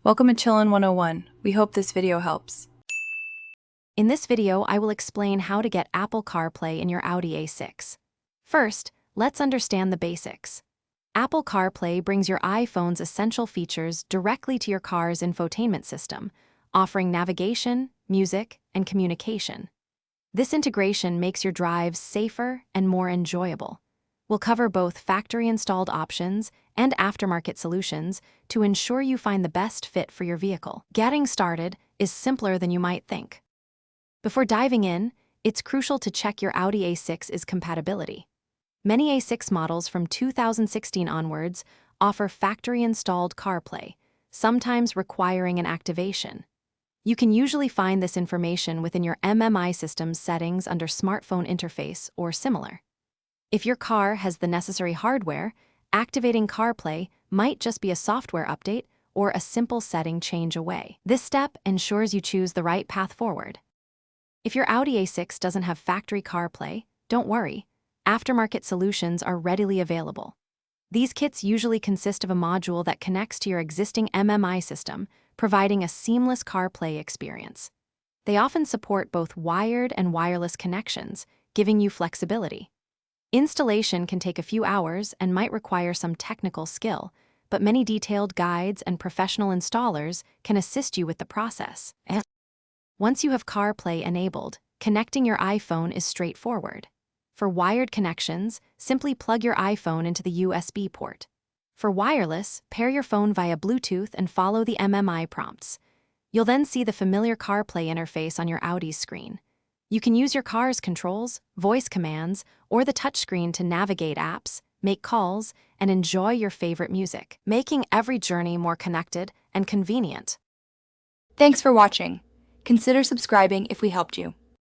Welcome to Chillin' 101. We hope this video helps. In this video, I will explain how to get Apple CarPlay in your Audi A6. First, let's understand the basics. Apple CarPlay brings your iPhone's essential features directly to your car's infotainment system, offering navigation, music, and communication. This integration makes your drives safer and more enjoyable. We'll cover both factory-installed options and aftermarket solutions to ensure you find the best fit for your vehicle. Getting started is simpler than you might think. Before diving in, it's crucial to check your Audi A6's compatibility. Many A6 models from 2016 onwards offer factory-installed CarPlay, sometimes requiring an activation. You can usually find this information within your MMI system's settings under Smartphone Interface or similar. If your car has the necessary hardware, activating CarPlay might just be a software update or a simple setting change away. This step ensures you choose the right path forward. If your Audi A6 doesn't have factory CarPlay, don't worry. Aftermarket solutions are readily available. These kits usually consist of a module that connects to your existing MMI system, providing a seamless CarPlay experience. They often support both wired and wireless connections, giving you flexibility. Installation can take a few hours and might require some technical skill, but many detailed guides and professional installers can assist you with the process. Once you have CarPlay enabled, connecting your iPhone is straightforward. For wired connections, simply plug your iPhone into the USB port. For wireless, pair your phone via Bluetooth and follow the MMI prompts. You'll then see the familiar CarPlay interface on your Audi's screen. You can use your car's controls, voice commands, or the touchscreen to navigate apps, make calls, and enjoy your favorite music, making every journey more connected and convenient. Thanks for watching. Consider subscribing if we helped you.